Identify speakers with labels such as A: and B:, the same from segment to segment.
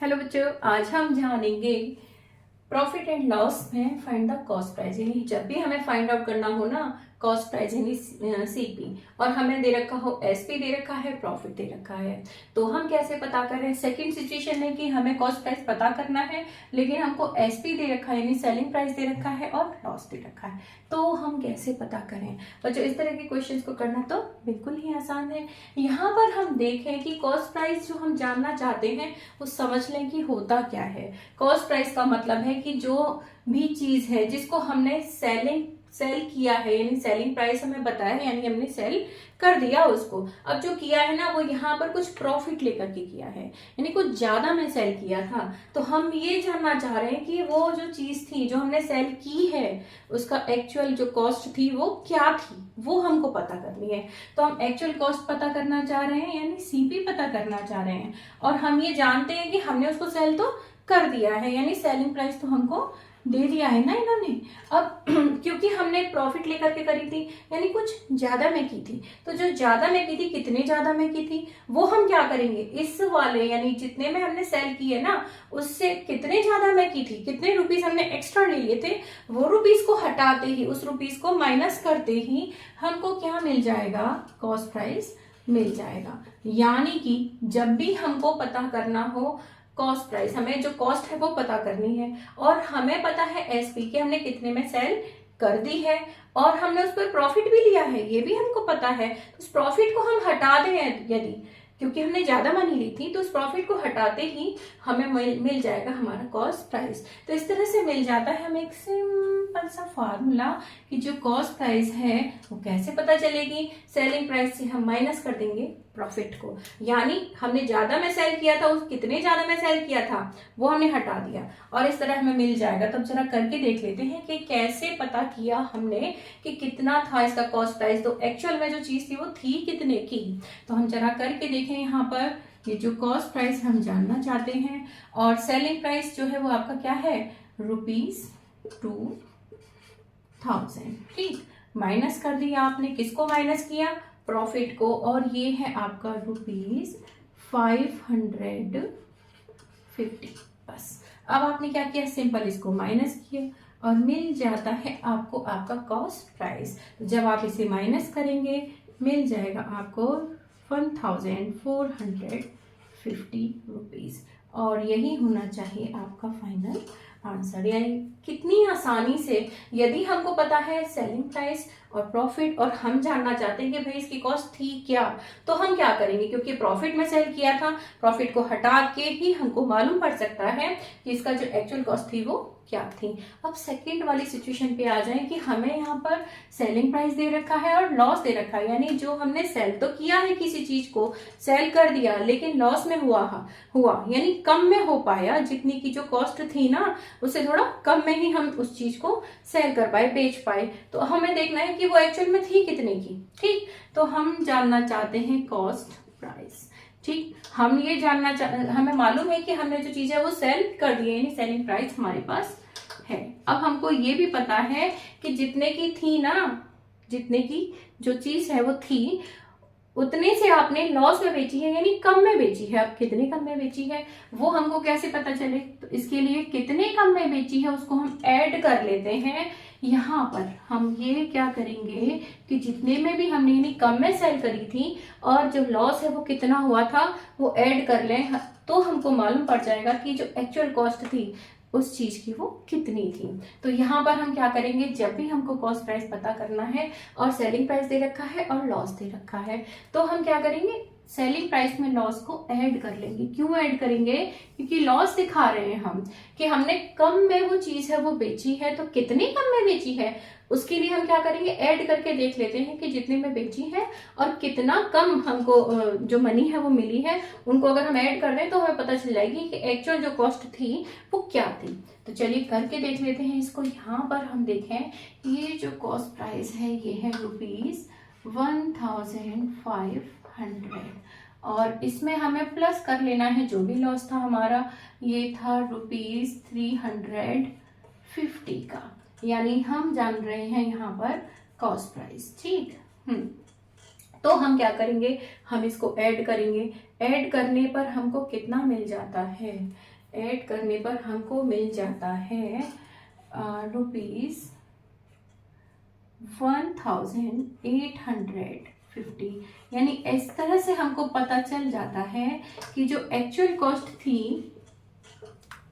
A: Hello बच्चों, आज हम जानेंगे प्रॉफिट एंड लॉस में फाइंड द कॉस्ट प्राइस। यानी जब भी हमें फाइंड आउट करना हो ना कॉस्ट प्राइस यानी सीपी, और हमें दे रखा हो एसपी दे रखा है, प्रॉफिट दे रखा है, तो हम कैसे पता करें। सेकंड सिचुएशन में कि हमें कॉस्ट प्राइस पता करना है लेकिन हमको एसपी दे रखा है यानी सेलिंग प्राइस दे रखा है और लॉस दे रखा है, तो हम कैसे पता करें। बच्चों, इस तरह के क्वेश्चंस को करना तो बिल्कुल ही आसान है। यहाँ पर हम देखें कि कॉस्ट प्राइस जो हम जानना चाहते हैं वो समझ लें कि होता क्या है। कॉस्ट प्राइस का मतलब है कि जो भी चीज है जिसको हमने सेल किया है यानी सेलिंग प्राइस हमें बताया है यानी हमने सेल कर दिया उसको। अब जो किया है ना वो यहाँ पर कुछ प्रॉफिट लेकर के किया है यानी कुछ ज्यादा में सेल किया था, तो हम ये जानना चाह रहे हैं कि वो जो चीज थी जो हमने सेल की है उसका एक्चुअल जो कॉस्ट थी वो क्या थी, वो हमको पता करनी है। तो हम एक्चुअल कॉस्ट पता करना चाह रहे हैं यानी सीपी पता करना चाह रहे हैं, और हम ये जानते हैं कि हमने उसको सेल तो कर दिया है यानी सेलिंग प्राइस तो हमको दे दिया है ना इन्होंने। अब क्योंकि हमने प्रॉफिट लेकर के करी थी यानी कुछ ज्यादा में की थी, तो जो ज्यादा में की थी कितने ज्यादा में की थी वो हम क्या करेंगे, इस वाले यानी जितने में हमने सेल की है ना उससे कितने ज्यादा में की थी, कितने रुपीस हमने एक्स्ट्रा ले लिए थे, वो रुपीस को हटाते ही उस रुपीस को माइनस करते ही हमको क्या मिल जाएगा, कॉस्ट प्राइस मिल जाएगा। यानी कि जब भी हमको पता करना हो कॉस्ट प्राइस, हमें जो कॉस्ट है वो पता करनी है और हमें पता है एसपी के हमने कितने में सेल कर दी है और हमने उस पर प्रॉफिट भी लिया है ये भी हमको पता है। तो उस प्रॉफिट को हम हटा दें यदि, क्योंकि हमने ज्यादा मनी ली थी, तो उस प्रॉफिट को हटाते ही हमें मिल जाएगा हमारा कॉस्ट प्राइस। तो इस तरह से मिल जाता है हमें एक सिंपल सा फार्मूला कि जो कॉस्ट प्राइस है वो कैसे पता चलेगी, सेलिंग प्राइस से हम माइनस कर देंगे प्रॉफिट को, यानी हमने ज्यादा में सेल किया था उस कितने ज्यादा में सेल किया था वो हमने हटा दिया और इस तरह हमें मिल जाएगा। तब जरा करके देख लेते हैं कि कैसे पता किया हमने कि कितना था इसका कॉस्ट प्राइस, तो एक्चुअल में जो चीज थी वो थी कितने की। तो हम जरा करके देखें, यहाँ पर ये जो कॉस्ट प्राइस हम जानना चाहते हैं और सेलिंग प्राइस जो है वो आपका क्या है, ₹2000। ठीक, माइनस कर दिया आपने, किसको माइनस किया, प्रॉफिट को, और ये है आपका ₹550। बस अब आपने क्या किया, सिंपल इसको माइनस किया और मिल जाता है आपको आपका कॉस्ट प्राइस। तो जब आप इसे माइनस करेंगे मिल जाएगा आपको ₹1450, और यही होना चाहिए आपका फाइनल आंसर। यानी कितनी आसानी से, यदि हमको पता है सेलिंग प्राइस और प्रॉफिट और हम जानना चाहते हैं कि भाई इसकी कॉस्ट थी क्या, तो हम क्या करेंगे, क्योंकि प्रॉफिट में सेल किया था प्रॉफिट को हटा के ही हमको मालूम पड़ सकता है कि इसका जो एक्चुअल कॉस्ट थी वो क्या थी। अब सेकंड वाली सिचुएशन पे आ जाए कि हमें यहाँ पर सेलिंग प्राइस दे रखा है और लॉस दे रखा है, यानी जो हमने सेल तो किया है किसी चीज को, सेल कर दिया लेकिन लॉस में हुआ यानी कम में हो पाया, जितनी की जो कॉस्ट थी ना उससे थोड़ा कम में ही हम उस चीज को सेल कर पाए, बेच पाए। तो हमें देखना है कि वो एक्चुअल में थी कितने की। ठीक, तो हम जानना चाहते हैं कॉस्ट प्राइस। ठीक, हम ये हमें मालूम है कि हमने जो चीज है वो सेल कर दी है यानी सेलिंग प्राइस हमारे पास है। अब हमको ये भी पता है कि जितने की थी ना, जितने की जो चीज है वो थी उतने से आपने लॉस में बेची है यानी कम में बेची है। अब कितने कम में बेची है वो हमको कैसे पता चले, तो इसके लिए कितने कम में बेची है उसको हम ऐड कर लेते हैं। यहाँ पर हम ये क्या करेंगे कि जितने में भी हमने यानी कम में सेल करी थी और जो लॉस है वो कितना हुआ था वो ऐड कर लें, तो हमको मालूम पड़ जाएगा कि जो एक्चुअल कॉस्ट थी उस चीज की वो कितनी थी। तो यहाँ पर हम क्या करेंगे, जब भी हमको कॉस्ट प्राइस पता करना है और सेलिंग प्राइस दे रखा है और लॉस दे रखा है, तो हम क्या करेंगे, सेलिंग प्राइस में लॉस को ऐड कर लेंगे। क्यों ऐड करेंगे, क्योंकि लॉस दिखा रहे हैं हम कि हमने कम में वो चीज है वो बेची है, तो कितने कम में बेची है उसके लिए हम क्या करेंगे, ऐड करके देख लेते हैं कि जितने में बेची है और कितना कम हमको जो मनी है वो मिली है, उनको अगर हम ऐड कर दें तो हमें पता चल जाएगी कि एक्चुअल जो कॉस्ट थी वो क्या थी। तो चलिए करके देख लेते हैं इसको। यहाँ पर हम देखें ये जो कॉस्ट प्राइस है ये है ₹1500, और इसमें हमें प्लस कर लेना है जो भी लॉस था हमारा, ये था ₹350 का, यानी हम जान रहे हैं यहाँ पर कॉस्ट प्राइस। ठीक, तो हम क्या करेंगे, हम इसको ऐड करेंगे। ऐड करने पर हमको कितना मिल जाता है, ऐड करने पर हमको मिल जाता है ₹1850। यानी इस तरह से हमको पता चल जाता है कि जो एक्चुअल कॉस्ट थी,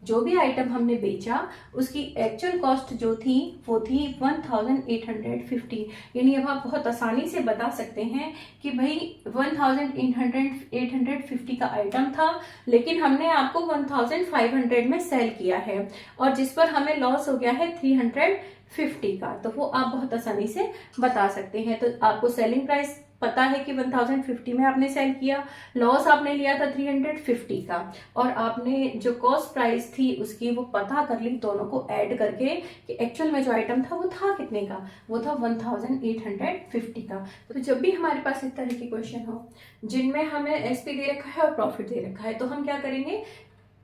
A: जो भी आइटम हमने बेचा उसकी एक्चुअल कॉस्ट जो थी वो थी 1850। यानी अब आप बहुत आसानी से बता सकते हैं कि भाई 1850 का आइटम था, लेकिन हमने आपको 1500 में सेल किया है और जिस पर हमें लॉस हो गया है 350 का, तो वो आप बहुत आसानी से बता सकते हैं। तो आपको सेलिंग प्राइस पता है कि 1050 में आपने सेल किया, लॉस आपने लिया था 350 का, और आपने जो कॉस्ट प्राइस थी उसकी वो पता कर ली दोनों को ऐड करके कि एक्चुअल में जो आइटम था वो था कितने का, वो था 1850 का। तो जब भी हमारे पास इस तरह की क्वेश्चन हो जिनमें हमें एसपी दे रखा है और प्रॉफिट दे रखा है, तो हम क्या करेंगे,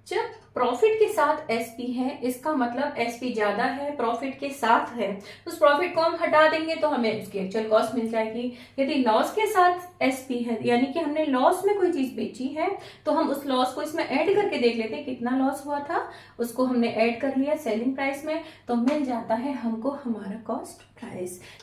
A: जब प्रॉफिट के साथ एसपी है इसका मतलब एसपी ज्यादा है, प्रॉफिट के साथ है, उस प्रॉफिट को हम हटा देंगे तो हमें उसकी एक्चुअल कॉस्ट मिल जाएगी। यदि लॉस के साथ एसपी है, यानी कि हमने लॉस में कोई चीज बेची है, तो हम उस लॉस को इसमें ऐड करके देख लेते हैं कितना लॉस हुआ था, उसको हमने ऐड कर लिया सेलिंग प्राइस में, तो मिल जाता है हमको हमारा कॉस्ट प्राइस।